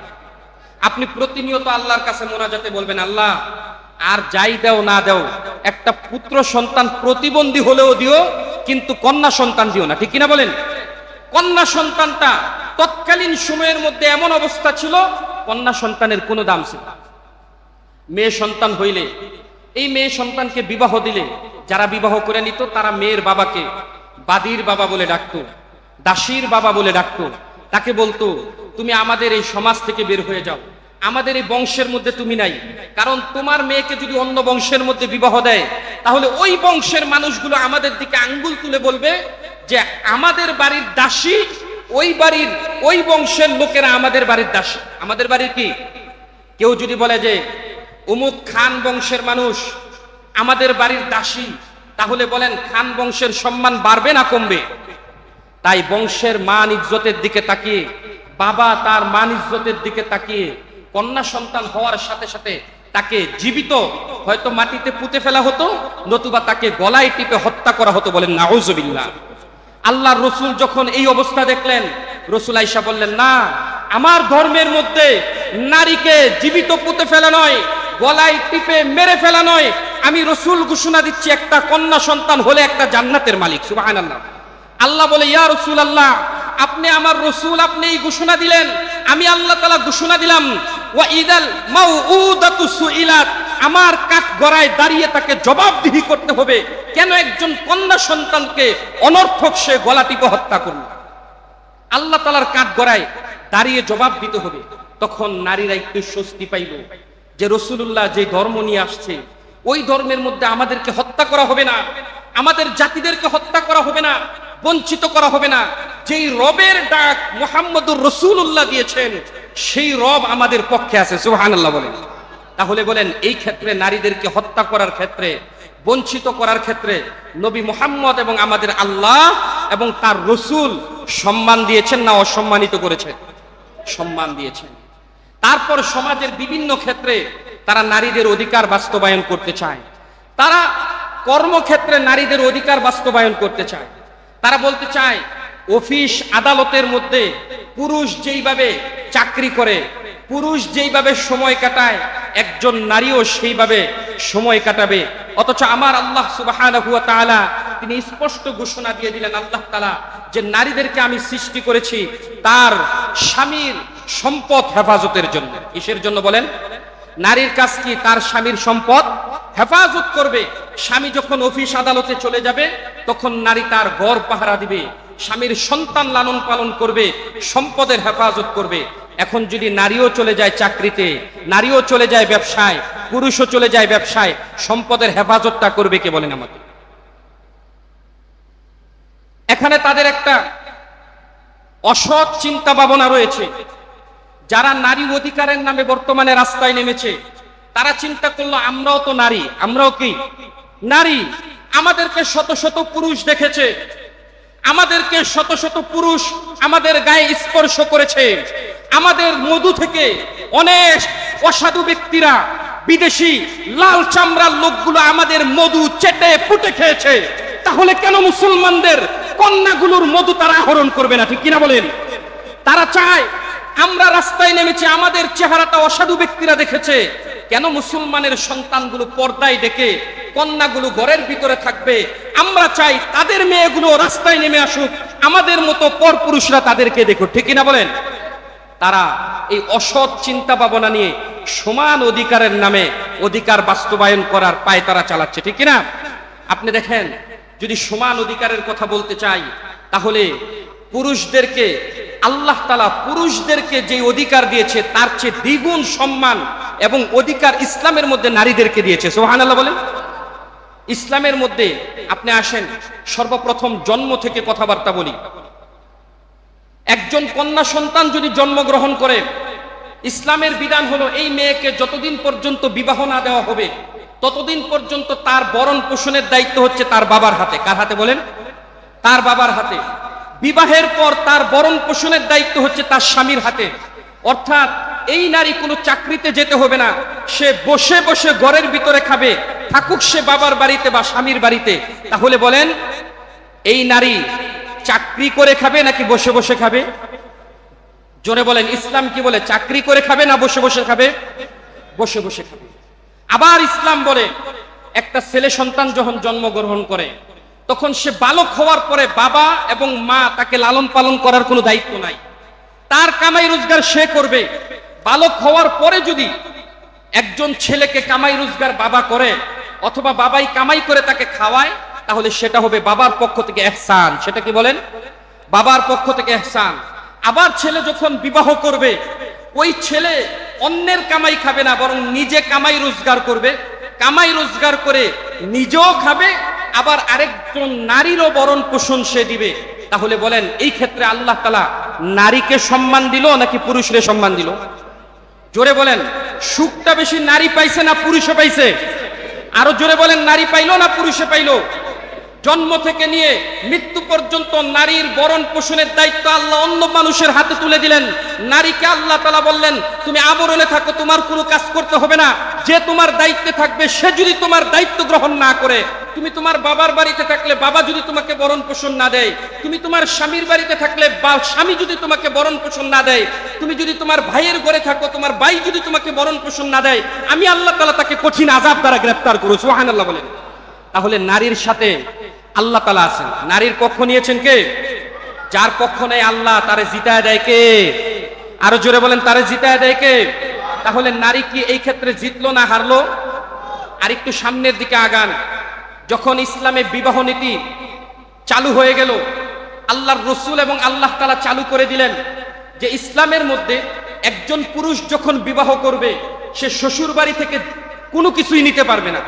আপনি প্রতিনিয়ত আল্লাহর কাছে মোনাজাতে বলবেন, আল্লাহ আর যাই দাও না দাও, একটা পুত্র সন্তান প্রতিবন্ধী হলেও দিও, কিন্তু কন্যা সন্তান দিও না। ঠিক কিনা বলেন? কন্যা সন্তানটা তৎকালীন সময়ের মধ্যে এমন অবস্থা ছিল, কন্যা সন্তানের কোনো দাম ছিল না। মেয়ে সন্তান হইলে, এই মেয়ে সন্তানকে বিবাহ দিলে যারা বিবাহ করে নিত তারা মেয়ের বাবাকে বাদীর বাবা বলে ডাকতো, দাসীর বাবা বলে ডাকতো। তাকে বলতো তুমি আমাদের এই সমাজ থেকে বের হয়ে যাও, আমাদের এই বংশের মধ্যে তুমি নাই। কারণ তোমার মেয়েকে যদি অন্য বংশের মধ্যে বিবাহ দেয়, তাহলে ওই বংশের মানুষগুলো আমাদের দিকে আঙ্গুল তুলে বলবে যে আমাদের বাড়ির দাসী ওই বাড়ির ওই বংশের লোকেরা আমাদের বাড়ির দাসী। আমাদের বাড়ির কি? কেউ যদি বলে যে অমুক খান বংশের মানুষ আমাদের বাড়ির দাসী, তাহলে বলেন খান বংশের সম্মান বাড়বে না কমবে? তাই বংশের মান ইজ্জতের দিকে তাকিয়ে, বাবা তার মান ইজ্জতের দিকে তাকিয়ে কন্যা সন্তান হওয়ার সাথে সাথে তাকে জীবিত হয়তো মাটিতে পুঁতে ফেলা হতো, নতুবা তাকে গলায় টিপে হত্যা করা হতো। বলেন নাউজুবিল্লাহ। আল্লাহর রসুল যখন এই অবস্থা দেখলেন, রসুল আয়েশা বললেন, না, আমার ধর্মের মধ্যে নারীকে জীবিত পুঁতে ফেলা নয়, গলায় টিপে মেরে ফেলা নয়। আমি রসুল ঘোষণা দিচ্ছি, একটা কন্যা সন্তান হলে একটা জান্নাতের মালিক। সুবহানাল্লাহ। আল্লাহ বলে, ইয়া রাসূলুল্লাহ, আপনি আমার রসুল, আপনি এই ঘোষণা দিলেন, আমি আল্লাহ তাআলা ঘোষণা দিলাম, ওয়া ইদাল মাউউদাতু সুইলাত, আমার কাঠ গড়ায় দাঁড়িয়ে তাকে জবাবদিহি করতে হবে, কেন একজন কন্যা সন্তানকে অনর্থক সে গলা টিপে হত্যা করল। আল্লাহ তাআলার কাঠ গড়ায় দাঁড়িয়ে জবাব দিতে হবে। তখন নারীরা একটু স্বস্তি পাইল যে রাসূলুল্লাহ যে ধর্ম নিয়ে আসছে ওই ধর্মের মধ্যে আমাদেরকে হত্যা করা হবে না, আমাদের জাতিদেরকে হত্যা করা হবে না, বঞ্চিত করা হবে না। যেই রবের ডাক মুহাম্মদুর রাসূলুল্লাহ দিয়েছেন সেই রব আমাদের পক্ষে আছে। সুবহানাল্লাহ বলেন। তাহলে বলেন, এই ক্ষেত্রে নারীদেরকে হত্যা করার ক্ষেত্রে, বঞ্চিত করার ক্ষেত্রে নবী মুহাম্মদ এবং আমাদের আল্লাহ এবং তার রসুল সম্মান দিয়েছেন না অসম্মানিত করেছেন? সম্মান দিয়েছেন। তারপর সমাজের বিভিন্ন ক্ষেত্রে তারা নারীদের অধিকার বাস্তবায়ন করতে চায়। তারা কর্মক্ষেত্রে নারীদের অধিকার বাস্তবায়ন করতে চায়। তারা বলতে চায় অফিস আদালতের মধ্যে পুরুষ যেইভাবে চাকরি করে, পুরুষ যেইভাবে সময় কাটায়, একজন নারীও সেইভাবে সময় কাটাবে। অথচ আমার আল্লাহ সুবহানাহু ওয়া তাআলা তিনি স্পষ্ট ঘোষণা দিয়ে দিলেন, আল্লাহ তাআলা যে নারীদেরকে আমি সৃষ্টি করেছি তার স্বামীর সম্পদ হেফাজতের জন্য। কিসের জন্য বলেন? নারীর কাজ কি? তার স্বামীর সম্পদ হেফাজত করবে। স্বামী যখন অফিস আদালতে চলে যাবে তখন নারী তার ঘর পাহারা দিবে, স্বামীর সন্তান লালন পালন করবে, সম্পদের হেফাজত করবে। এখন যদি নারীও চলে যায় চাকরিতে, নারীও চলে যায় ব্যবসায়, পুরুষও চলে যায় ব্যবসায়, সম্পদের হেফাজতটা করবে কে? বলেন আমাকে। এখানে তাদের একটা অসৎ চিন্তা ভাবনা রয়েছে। যারা নারী অধিকারের নামে বর্তমানে রাস্তায় নেমেছে তারা চিন্তা করলো, আমরাও তো নারী, আমরাও কি নারী, আমাদেরকে শত শত পুরুষ দেখেছে, আমাদেরকে শত শত পুরুষ আমাদের গায়ে স্পর্শ করেছে, আমাদের মধু থেকে অনেক অসাধু ব্যক্তিরা, বিদেশি লাল চামড়ার লোকগুলো আমাদের মধু চেটে পুটে খেয়েছে, তাহলে কেন মুসলমানদের কন্যাগুলোর মধু তারা আহরণ করবে না? ঠিক কিনা বলেন? তারা চায় আমরা রাস্তায় নেমেছি, আমাদের চেহারাটা অসাধু ব্যক্তিরা দেখেছে, কেন মুসলমানের সন্তানগুলো পর্দায় ডেকে কন্যাগুলো ঘরের ভিতরে থাকবে? আমরা চাই তাদের মেয়েগুলো রাস্তায় নেমে আসুক, আমাদের মতো পরপুরুষরা তাদেরকে দেখুক। ঠিক কিনা বলেন? তারা এই অসৎ চিন্তা ভাবনা নিয়ে সমান অধিকারের নামে অধিকার বাস্তবায়ন করার পায় তারা চালাচ্ছে। ঠিক কিনা? আপনি দেখেন, যদি সমান অধিকারের কথা বলতে চাই তাহলে পুরুষদেরকে আল্লাহ তাআলা পুরুষদেরকে যে অধিকার দিয়েছে তার চেয়ে দ্বিগুণ সম্মান এবং অধিকার ইসলামের মধ্যে নারীদেরকে দিয়েছে। সুবহানাল্লাহ বলেন। ইসলামের মধ্যে আপনি আসেন, সর্বপ্রথম জন্ম থেকে কথাবার্তা বলি। একজন কন্যা সন্তান যদি জন্মগ্রহণ করে, ইসলামের বিধান হলো এই মেয়েকে যতদিন পর্যন্ত বিবাহ না দেওয়া হবে ততদিন পর্যন্ত তার ভরণ পোষণের দায়িত্ব হচ্ছে তার বাবার হাতে। কার হাতে বলেন? তার বাবার হাতে। বিবাহের পর তার ভরণ পোষণের দায়িত্ব হচ্ছে তার স্বামীর হাতে। অর্থাৎ এই নারী কোনো চাকরিতে যেতে হবে না, সে বসে বসে ঘরের ভিতরে খাবে, থাকুক সে বাবার বাড়িতে বা স্বামীর বাড়িতে। তাহলে বলেন, এই নারী চাকরি করে খাবে নাকি বসে বসে খাবে? জোরে বলেন, ইসলাম কি বলে? চাকরি করে খাবে না বসে বসে খাবে? বসে বসে খাবে। আবার ইসলাম বলে, একটা ছেলে সন্তান যখন জন্মগ্রহণ করে তখন সে বালক হওয়ার পরে বাবা এবং মা তাকে লালন পালন করার কোনো দায়িত্ব নাই, তার কামাই রোজগার সে করবে। বালক হওয়ার পরে যদি একজন ছেলেকে কামাই রোজগার বাবা করে অথবা বাবাই কামাই করে তাকে খাওয়ায়, তাহলে সেটা হবে বাবার পক্ষ থেকে ইহসান। সেটা কি বলেন? বাবার পক্ষ থেকে ইহসান। আবার ছেলে যখন বিবাহ করবে, ওই ছেলে অন্যের কামাই খাবে না, বরং নিজে কামাই রোজগার করবে। কামাই রোজগার করে নিজেও খাবে আবার আরেকজন নারীরও বরণ পোষণ সে দিবে। তাহলে বলেন এই ক্ষেত্রে আল্লাহ তাআলা নারীকে সম্মান দিল নাকি পুরুষরে সম্মান দিল? জোরে বলেন, সুখটা বেশি নারী পাইছে না পুরুষে পাইছে? আরো জোরে বলেন, নারী পাইলো না পুরুষে পাইলো? জন্ম থেকে নিয়ে মৃত্যু পর্যন্ত নারীর বরণ পোষণের দায়িত্ব আল্লাহ অন্য মানুষের হাতে তুলে দিলেন। নারীকে আল্লাহ তাআলা বললেন, তুমি আবরণে থাকো, তোমার কোনো কাজ করতে হবে না। যে তোমার দায়িত্বে থাকবে সে যদি তোমার দায়িত্ব গ্রহণ না করে, তুমি তোমার বাবার বাড়িতে থাকলে বাবা যদি তোমাকে বরণ পোষণ না দেয়, তুমি তোমার স্বামীর বাড়িতে থাকলে স্বামী যদি তোমাকে বরণ পোষণ না দেয়, তুমি যদি তোমার ভাইয়ের ঘরে থাকো, তোমার ভাই যদি তোমাকে বরণ পোষণ না দেয়, আমি আল্লাহ তাআলা তাকে কঠিন আযাব দ্বারা গ্রেফতার করব। সুবহানাল্লাহ বলেন। তাহলে নারীর সাথে আল্লাহ তাআলা আছেন। নারীর পক্ষ নিয়েছেন কে? যার পক্ষ নেই আল্লাহ তারে জিতায় দেয় কে? আরো জোরে বলেন, তারে জিতায় দেয় কে? তাহলে নারী কি এই ক্ষেত্রে জিতলো না হারলো? আর একটু সামনের দিকে আগান। যখন ইসলামে বিবাহ নীতি চালু হয়ে গেল, আল্লাহর রাসূল এবং আল্লাহ তাআলা চালু করে দিলেন যে ইসলামের মধ্যে একজন পুরুষ যখন বিবাহ করবে সে শ্বশুর বাড়ি থেকে কোনো কিছুই নিতে পারবে না,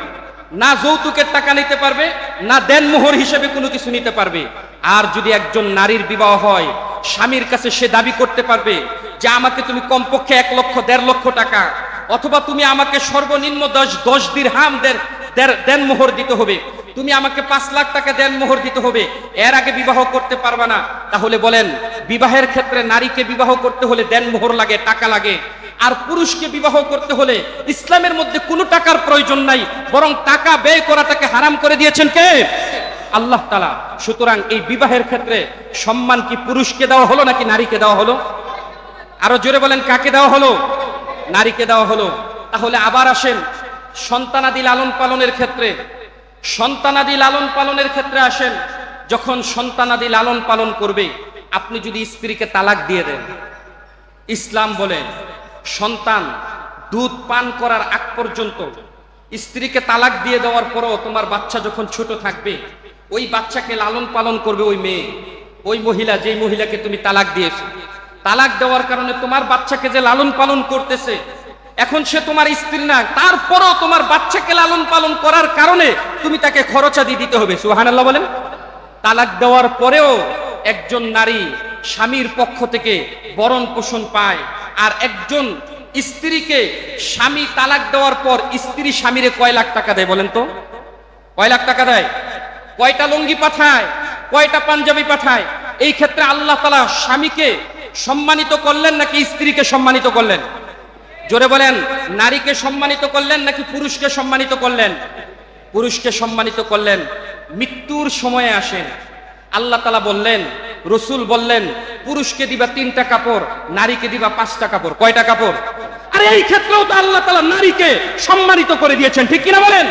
না যৌতুকের টাকা নিতে পারবে, না দেনমোহর হিসেবে কোনো কিছু নিতে পারবে। আর যদি একজন নারীর বিবাহ হয়, স্বামীর কাছে সে দাবি করতে পারবে যে আমাকে তুমি কমপক্ষে 1 লক্ষ 1.5 লক্ষ টাকা, অথবা তুমি আমাকে সর্বনিম্ন 10 দিরহাম দেনমোহর দিতে হবে, তুমি আমাকে 5 লাখ টাকা দেনমোহর দিতে হবে, এর আগে বিবাহ করতে পারবে না। তাহলে বলেন, বিবাহের ক্ষেত্রে নারীকে বিবাহ করতে হলে দেনমোহর লাগে, টাকা লাগে। আর পুরুষকে বিবাহ করতে হলে ইসলামের মধ্যে কোনো টাকার প্রয়োজন নাই, বরং টাকা ব্যয় করাটাকে হারাম করে দিয়েছেন কে? আল্লাহ তাআলা। সুতরাং এই বিবাহের ক্ষেত্রে সম্মান কি পুরুষকে দেওয়া হলো নাকি নারীকে দেওয়া হলো? আরো জোরে বলেন, কাকে দেওয়া হলো? নারীকে দেওয়া হলো। তাহলে আবার আসেন সন্তানাদি লালন পালনের ক্ষেত্রে। সন্তানাদি লালন পালনের ক্ষেত্রে আসেন, যখন সন্তানাদি লালন পালন করবে, আপনি যদি স্ত্রীকে তালাক দিয়ে দেন, ইসলাম বলে সন্তান দুধ পান করার আগ পর্যন্ত, স্ত্রীকে তালাক দিয়ে দেওয়ার পরও তোমার বাচ্চা যখন ছোট থাকবে, ওই বাচ্চাকে লালন পালন করবে ওই মেয়ে, ওই মহিলা, যেই মহিলাকে তুমি তালাক দিয়েছো। তালাক দেওয়ার কারণে তোমার বাচ্চাকে যে লালন পালন করতেছে, এখন সে তোমার স্ত্রী না, তারপরও তোমার বাচ্চাকে লালন পালন করার কারণে তুমি তাকে খরচাদি দিতে হবে। সুবহানাল্লাহ বলেন। তালাক দেওয়ার পরেও একজন নারী স্বামীর পক্ষ থেকে বরণ পোষণ পায়। আর একজন স্ত্রীকে স্বামী তালাক দেওয়ার পর স্ত্রী স্বামীরে কয় লাখ টাকা দেয় বলেন তো? কয় লাখ টাকা দেয়? কয়টা লুঙ্গি পাঠায়? কয়টা পাঞ্জাবি পাঠায়? এই ক্ষেত্রে আল্লাহ তাআলা স্বামীকে সম্মানিত করলেন নাকি স্ত্রীকে সম্মানিত করলেন? জোরে বলেন, নারীকে সম্মানিত করলেন নাকি পুরুষকে সম্মানিত করলেন? পুরুষকে সম্মানিত করলেন। মৃত্যুর সময়ে আসেন, আল্লাহ তাআলা বললেন, রাসূল বললেন, পুরুষকে দিবা 3টা কাপড়, নারীকে দিবা 5টা কাপড়। কয়টা কাপড়? আরে এই ক্ষেত্রেও তো আল্লাহ তাআলা নারীকে সম্মানিত করে দিয়েছেন, ঠিক কিনা বলেন?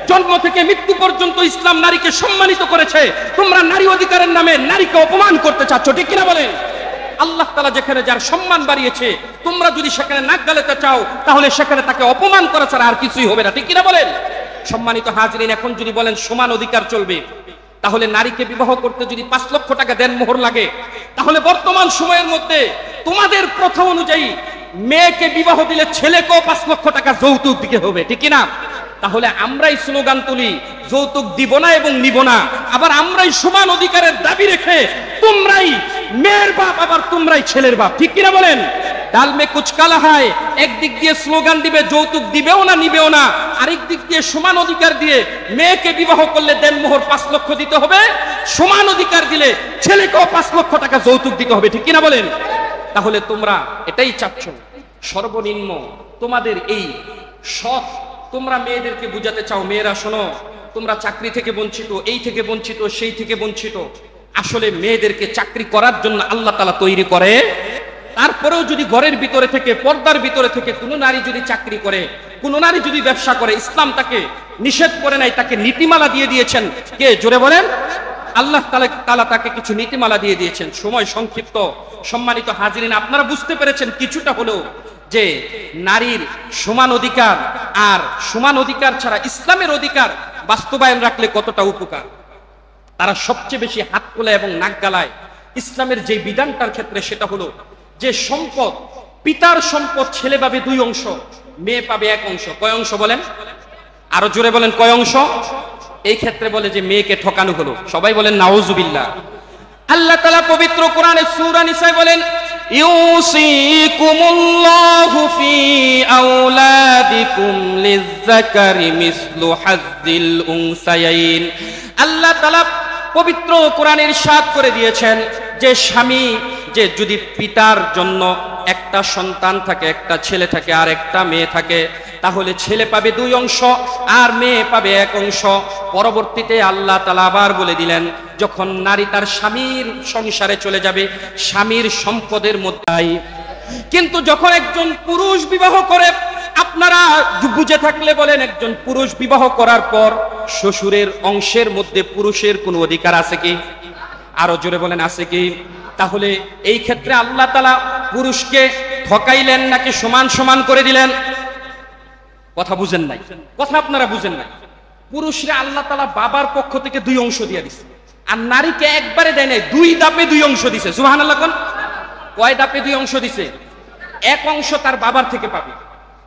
জন্ম থেকে মৃত্যু পর্যন্ত ইসলাম নারীকে সম্মানিত করেছে। তোমরা নারী অধিকারের নামে নারীকে অপমান করতে চাচ্ছ, ঠিক কিনা বলেন? আল্লাহ তাআলা যেখানে যার সম্মান বাড়িয়েছে, তোমরা যদি সেখানে নাক গালাতে চাও, তাহলে সেখানে তাকে অপমান করা ছাড়া আর কিছুই হবে না, ঠিক কিনা বলেন? সম্মানিত হাজরিন, এখন যদি বলেন সমান অধিকার চলবে, তাহলে নারীকে বিবাহ করতে যদি 5 লক্ষ টাকা দেনমোহর লাগে, তাহলে বর্তমান সময়ের মধ্যে তোমাদের প্রথা অনুযায়ী মেয়েকে বিবাহ দিলে ছেলেকেও 5 লক্ষ টাকা যৌতুক দিতে হবে, ঠিক কিনা? তাহলে আমরাই স্লোগান তুলি, যৌতুক দিব না এবং নিব না। আবার আমরাই সমান অধিকারের দাবি রেখে তোমরাই মেয়ের বাপ, আবার তোমরাই ছেলের বাপ, ঠিক কিনা বলেন? ডাল মে কুচ কালা হয়, একদিক দিয়ে স্লোগান দিবে যৌতুক দিবেও না নিবেও না, আরেক দিক দিয়ে সমান অধিকার দিয়ে মেয়েকে বিবাহ করলে দেনমোহর 5 লক্ষ দিতে হবে, সমান অধিকার দিলে ছেলেকেও 5 লক্ষ টাকা যৌতুক দিতে হবে, ঠিক কিনা বলেন? তাহলে তোমরা এটাই চাচ্ছ। সর্বনিম্ন তোমাদের এই সৎ তোমরা মেয়েদেরকে বুঝাতে চাও, মেয়েরা শোনো, তোমরা চাকরি থেকে বঞ্চিত, এই থেকে বঞ্চিত, সেই থেকে বঞ্চিত। আসলে মেয়েদেরকে চাকরি করার জন্য আল্লাহ তাআলা তৈরি করে। তারপরেও যদি ঘরের ভিতরে থেকে, পর্দার ভিতরে থেকে কোনো নারী যদি চাকরি করে, কোনো নারী যদি ব্যবসা করে, ইসলাম তাকে নিষেধ করে নাই, তাকে নীতিমালা দিয়ে দিয়েছেন। কে? জোরে বলেন। আল্লাহ তাআলা তাকে কিছু নীতিমালা দিয়ে দিয়েছেন। সময় সংক্ষিপ্ত। সম্মানিত হাজিরিন, আপনারা বুঝতে পেরেছেন কিছুটা হলেও যে নারীর সমান অধিকার আর সমান অধিকার ছাড়া ইসলামের অধিকার বাস্তবায়ন রাখলে কতটা উপকার। তারা সবচেয়ে বেশি হাত তোলে এবং নাক গালায় ইসলামের যে বিধানটার ক্ষেত্রে, সেটা হলো যে সম্পদ, পিতার সম্পদ ছেলে পাবে 2 অংশ, মেয়ে পাবে 1 অংশ। কয় অংশ বলেন? আরো জোরে বলেন, কয় অংশ? এই ক্ষেত্রে বলে যে মেয়েকে ঠকানো হলো। সবাই বলেন নাউজুবিল্লাহ। আল্লাহ তাআলা পবিত্র কোরআনে সূরা নিসায় বলেন, ইউসিকুমুল্লাহু ফি আওলাদিকুম লিয-যাকারি মিসলু হাজ্জিল উনসায়াইন। আল্লাহ তাআলা পবিত্র কোরআনে ইরশাদ করে দিয়েছেন যে স্বামী যে যদি পিতার জন্য একটা সন্তান থাকে, একটা ছেলে থাকে আর একটা মেয়ে থাকে, তাহলে ছেলে পাবে 2 অংশ আর মেয়ে পাবে 1 অংশ। পরবর্তীতে আল্লাহ তাআলা আবার বলে দিলেন, যখন নারী তার স্বামীর সংসারে চলে যাবে স্বামীর সম্পদের মধ্যে। কিন্তু যখন একজন পুরুষ বিবাহ করে, আপনারা বুঝে থাকলে বলেন, একজন পুরুষ বিবাহ করার পর শ্বশুরের অংশের মধ্যে পুরুষের কোনো অধিকার আছে কি? আরো জোরে বলেন, আছে কি? তাহলে এই ক্ষেত্রে আল্লাহ তাআলা পুরুষকে ঠকাইলেন নাকি সমান সমান করে দিলেন? কথা বুঝেন নাই, কথা আপনারা বুঝেন নাই। পুরুষরা আল্লাহ তাআলা বাবার পক্ষ থেকে 2 অংশ দিয়ে দিছে, আর নারীকে একবারে দেয় নাই, 2 ধাপে 2 অংশ দিছে। সুবহানাল্লাহ কোন? কয় ধাপে 2 অংশ দিছে? 1 অংশ তার বাবার থেকে পাবে,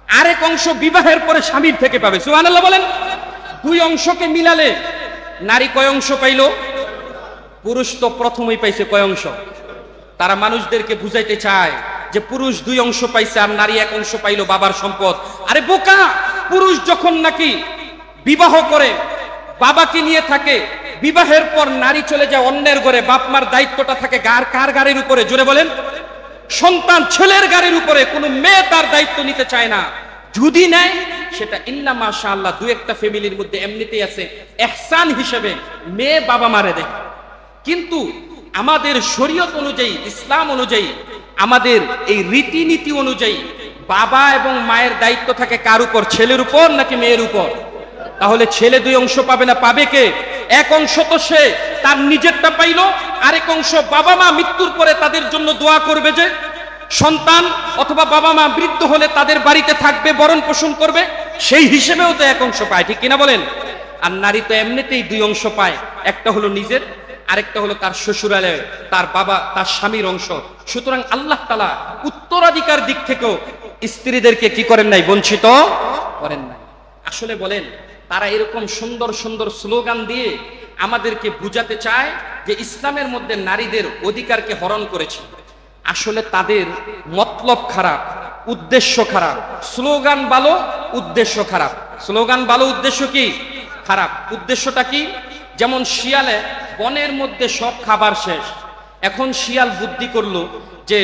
আরেক অংশ বিবাহের পরে স্বামীর থেকে পাবে। সুবহানাল্লাহ বলেন। 2 অংশকে মিলালে নারী কয় অংশ পাইল? পুরুষ তো প্রথমেই পাইছে কয় অংশ? তারা মানুষদেরকে বুঝাইতে চায় যে পুরুষ 2 অংশ পাইছে আর নারী 1 অংশ পাইল বাবার সম্পদ। আরে বোকা, পুরুষ যখন নাকি বিবাহ করে বাবাকে নিয়ে থাকে, বিবাহের পর নারী চলে যায় অন্যের ঘরে, বাপ মার দায়িত্বটা থাকে কার গাড়ির উপরে? জোরে বলেন। সন্তান ছেলের গাড়ির উপরে। কোনো মেয়ে তার দায়িত্ব নিতে চায় না। যদি নেয় সেটা ইল্লা মাশাআল্লাহ 2-1টা ফ্যামিলির মধ্যে এমনিতেই আছে, ইহসান হিসেবে মেয়ে বাবা মারে দেয়। কিন্তু আমাদের শরীয়ত অনুযায়ী, ইসলাম অনুযায়ী, আমাদের এই রীতিনীতি অনুযায়ী বাবা এবং মায়ের দায়িত্ব থাকে কার উপর? ছেলের উপর নাকি মেয়ের উপর? তাহলে ছেলে 2 অংশ পাবে না, পাবে কে? 1 অংশ তো সে তার নিজেরটা পাইলো, আরেক অংশ বাবা মা মৃত্যুর পরে তাদের জন্য দোয়া করবে, যে সন্তান অথবা বাবা মা বৃদ্ধ হলে তাদের বাড়িতে থাকবে, বরণ পোষণ করবে, সেই হিসেবেও তো 1 অংশ পায়, ঠিক কিনা বলেন? আর নারী তো এমনিতেই 2 অংশ পায়, একটা হলো নিজের, আরেকটা হলো তার শ্বশুরালয়ে তার বাবা তার স্বামীর অংশ। সুতরাং আল্লাহ তাআলা উত্তরাধিকার দিক থেকেও স্ত্রীদেরকে কি করেন নাই? বঞ্চিত করেন নাই। আসলে বলেন, তারা এরকম সুন্দর সুন্দর স্লোগান দিয়ে আমাদেরকে বুঝাতে চায় যে ইসলামের মধ্যে নারীদের অধিকারকে হরণ করেছে। আসলে তাদের মতলব খারাপ, উদ্দেশ্য খারাপ। স্লোগান ভালো, উদ্দেশ্য খারাপ। স্লোগান ভালো, উদ্দেশ্য কি খারাপ। উদ্দেশ্যটা কি? যেমন শিয়ালে বনের মধ্যে সব খাবার শেষ, এখন শিয়াল বুদ্ধি করলো যে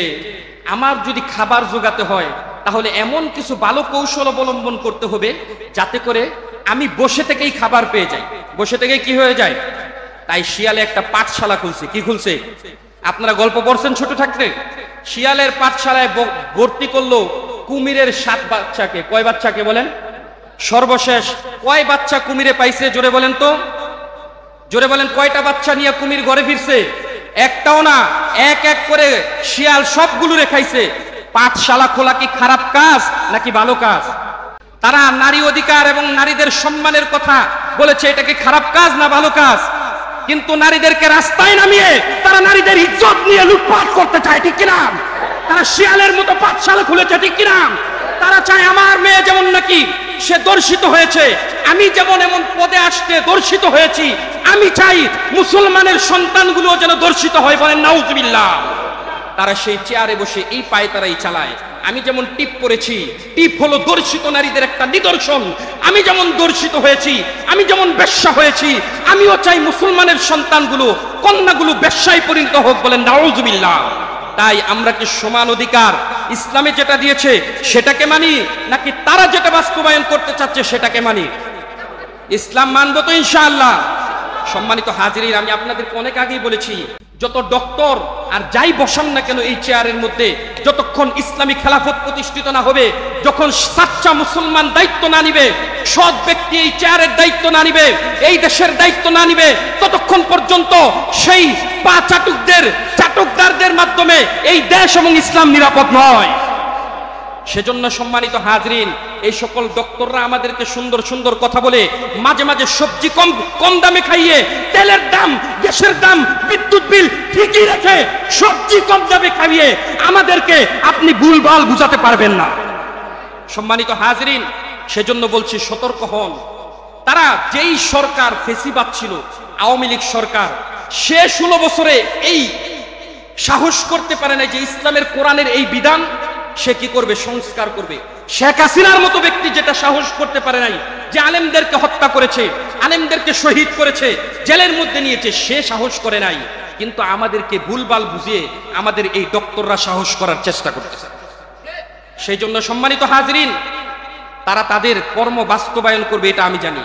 আমার যদি খাবার জোগাতে হয় তাহলে এমন কিছু ভালো কৌশল অবলম্বন করতে হবে যাতে করে আমি বসে থেকেই খাবার পেয়ে যাই। বসে থেকেই কি হয়ে যায়? তাই শিয়ালে একটা পাঠশালা খুলছে। কি খুলছে? আপনারা গল্প পড়ছেন ছোট থাকতে? শিয়ালের পাঠশালায় ভর্তি করলো কুমিরের 7 বাচ্চাকে। কয় বাচ্চাকে বলেন? সর্বশেষ কয় বাচ্চা কুমিরে পাইছে? জোরে বলেন তো, জোরে বলেন। কয়টা বাচ্চা নিয়ে কুমির ঘরে ফিরছে? একটাও না। এক এক করে শিয়াল সবগুলো রেখাইছে। পাঠশালা খোলা কি খারাপ কাজ নাকি ভালো কাজ? তারা নারী অধিকার এবং নারীদের সম্মানের কথা বলেছে, এটা কি খারাপ কাজ না ভালো কাজ? কিন্তু নারীদেরকে রাস্তায় নামিয়ে তারা নারীদের ইজ্জত নিয়ে লুটপাট করতে চায়, ঠিক কিনা? তারা শিয়ালের মতো পাঠশালা খুলেছে, ঠিক কিনা? তারা চায় আমার মেয়ে যেমন নাকি সে দর্শিত হয়েছে, আমি যেমন এমন পদে আসতে দর্শিত হয়েছি, আমি চাই মুসলমানের সন্তানগুলো যেন দর্শিত হয়। বলেন নাউজুবিল্লাহ। তারা সেই চেয়ারে বসে এই পায়তারাই চালায়। আমি যেমন টিপ করেছি, টিপ হলো দর্শিত নারীদের একটা নিদর্শন। আমি যেমন দর্শিত হয়েছি, আমি যেমন বেশ্যা হয়েছি, আমিও চাই মুসলমানের সন্তানগুলো, কন্যাগুলো বেশ্যায় পরিণত হোক। বলেন নাউজুবিল্লাহ। তাই আমরা কি সমান অধিকার ইসলামে যেটা দিয়েছে সেটাকে মানি, নাকি তারা যেটা বাস্তবায়ন করতে চাচ্ছে সেটাকে মানি? ইসলাম মানবো তো ইনশাআল্লাহ। সম্মানিত হাজিরিন, আমি আপনাদেরকে অনেক আগেই বলেছি, যত ডক্টর আর যাই বসান না কেন এই চেয়ারের মধ্যে, যতক্ষণ ইসলামী খেলাফত প্রতিষ্ঠিত না হবে, যখন সাচ্চা মুসলমান দায়িত্ব না নিবে, সৎ ব্যক্তি এই চেয়ারের দায়িত্ব না নিবে, এই দেশের দায়িত্ব না নিবে, ততক্ষণ পর্যন্ত সেই পা চাটুকদারদের মাধ্যমে এই দেশ এবং ইসলাম নিরাপদ নয়। সেজন্য সম্মানিত হাজরিন, এই সকল ডক্টররা আমাদেরকে সুন্দর সুন্দর কথা বলে, মাঝে মাঝে সবজি কম দামে খাইয়ে, তেলের দাম, গ্যাসের দাম, বিদ্যুৎ বিল ঠিকই রেখে সবজি কম দামে খাইয়ে আমাদেরকে আপনি ভুলভাল বুঝাতে পারবেন না। সম্মানিত হাজরিন, সেজন্য বলছি সতর্ক হন। তারা যেই সরকার ফেসিবাদ ছিল, আওয়ামী লীগ সরকার, সে 16 বছরে এই সাহস করতে পারে না যে ইসলামের কোরআনের এই বিধান সে কি করবে, সংস্কার করবে। শেখ হাসিনার মতো ব্যক্তি যেটা সাহস করতে পারে নাই, যে আলেমদেরকে হত্যা করেছে, আলেমদেরকে শহীদ করেছে, জেলের মধ্যে নিয়েছে, সে সাহস করে নাই। কিন্তু আমাদেরকে ভুলভাল বুঝিয়ে আমাদের এই ডক্টররা সাহস করার চেষ্টা করতেছে। সেই জন্য সম্মানিত হাজরিন, তারা তাদের কর্ম বাস্তবায়ন করবে, এটা আমি জানি।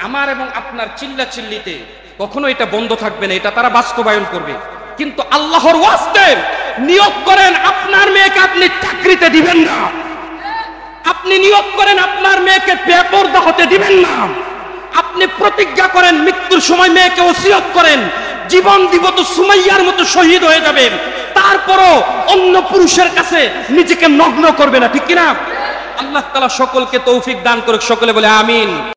আমার এবং আপনার চিল্লাচিল্লিতে কখনো এটা বন্ধ থাকবে না, এটা তারা বাস্তবায়ন করবে। কিন্তু আল্লাহর ওয়াস্তে নিয়োগ করেন, আপনার মেয়েকে আপনি চাকরিতে দিবেন না। আপনি নিয়োগ করেন, আপনার মেয়েকে বেপরদা হতে দিবেন না। আপনি প্রতিজ্ঞা করেন, মৃত্যুর সময় মেয়েকে ওসিয়ত করেন, জীবন দিব তো সুমাইয়ার মতো শহীদ হয়ে যাবেন, তারপরও অন্য পুরুষের কাছে নিজেকে নগ্ন করবে না, ঠিক কিনা? আল্লাহ তাআলা সকলকে তৌফিক দান করুক, সকলে বলে আমিন।